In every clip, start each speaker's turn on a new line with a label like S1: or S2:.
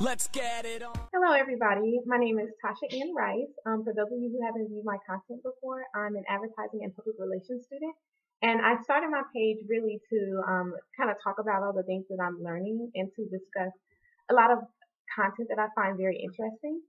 S1: Let's get it on.
S2: Hello, everybody. My name is Tasha Rice. For those of you who haven't viewed my content before, I'm an advertising and public relations student. And I started my page really to kind of talk about all the things that I'm learning and to discuss a lot of content that I find very interesting.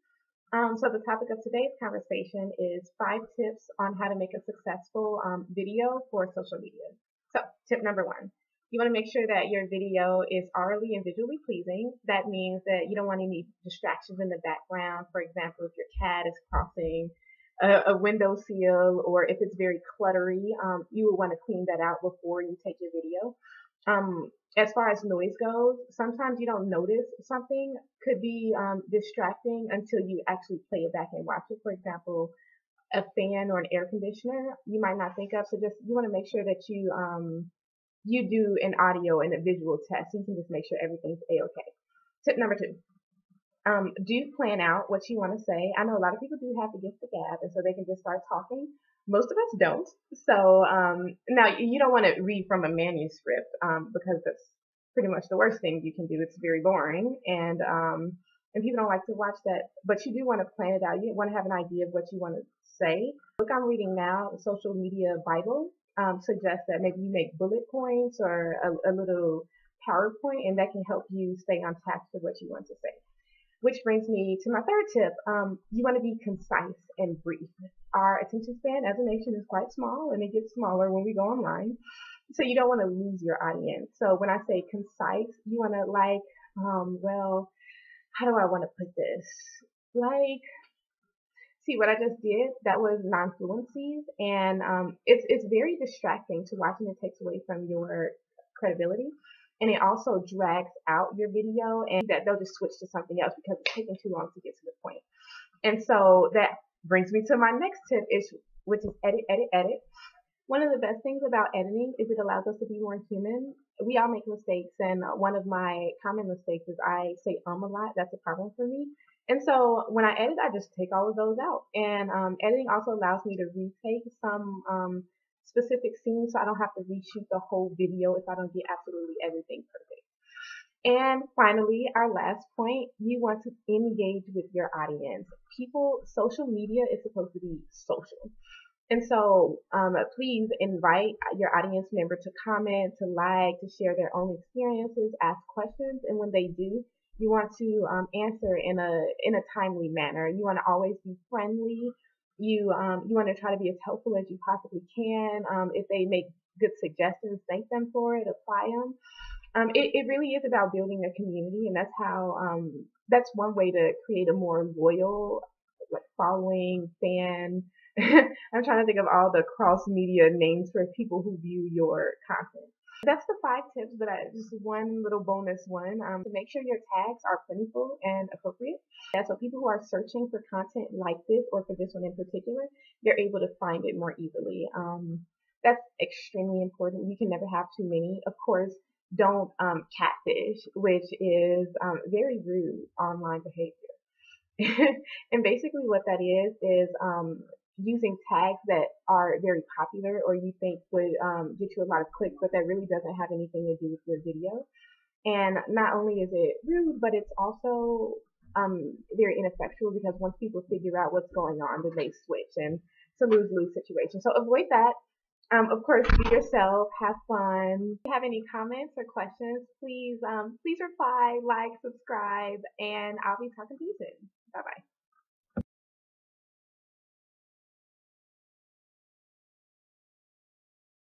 S2: So the topic of today's conversation is 5 tips on how to make a successful video for social media. So tip number 1. You want to make sure that your video is orally and visually pleasing. That means that you don't want any distractions in the background. For example, if your cat is crossing a window sill, or if it's very cluttery, you would want to clean that out before you take your video. As far as noise goes, sometimes you don't notice something could be distracting until you actually play it back and watch it. For example, a fan or an air conditioner, you might not think of. So you want to make sure that you do an audio and a visual test, so you can just make sure everything's a-okay. Tip number 2. Do plan out what you want to say. I know a lot of people do have the gift of gab, and so they can just start talking. Most of us don't. So now you don't want to read from a manuscript because that's pretty much the worst thing you can do. It's very boring, and people don't like to watch that. But you do want to plan it out. You want to have an idea of what you want to say. The book I'm reading now, Social Media Bible, suggests that maybe you make bullet points or a little PowerPoint, and that can help you stay on task with what you want to say. Which brings me to my 3rd tip. You want to be concise and brief. Our attention span as a nation is quite small, and it gets smaller when we go online. So you don't want to lose your audience. So when I say concise, you want to how do I want to put this? See what I just did? That was non-fluencies, and it's very distracting to watch, and it takes away from your credibility. And it also drags out your video, and that they'll just switch to something else because it's taking too long to get to the point. And so that brings me to my next tip, which is edit, edit, edit. One of the best things about editing is it allows us to be more human. We all make mistakes, and one of my common mistakes is I say a lot. That's a problem for me. And so when I edit, I just take all of those out. And editing also allows me to retake some specific scenes, so I don't have to reshoot the whole video if I don't get absolutely everything perfect. And finally, our last point, you want to engage with your audience. Social media is supposed to be social. And so please invite your audience member to comment, to like, to share their own experiences, ask questions. And when they do, you want to answer in a timely manner. You want to always be friendly. You want to try to be as helpful as you possibly can. If they make good suggestions, thank them for it, apply them. It really is about building a community, and that's one way to create a more loyal following, fan. I'm trying to think of all the cross media names for people who view your content. That's the 5 tips, but just one little bonus one, to make sure your tags are plentiful and appropriate. Yeah, so people who are searching for content like this, or for this one in particular, they're able to find it more easily. That's extremely important. You can never have too many. Of course, don't catfish, which is very rude online behavior. And basically what that is using tags that are very popular or you think would get you a lot of clicks, but that really doesn't have anything to do with your video. And not only is it rude, but it's also very ineffectual, because once people figure out what's going on, then they switch, and it's a lose-lose situation. So avoid that. Of course, be yourself, have fun. If you have any comments or questions, please reply, like, subscribe, and I'll be talking to you soon. Bye-bye.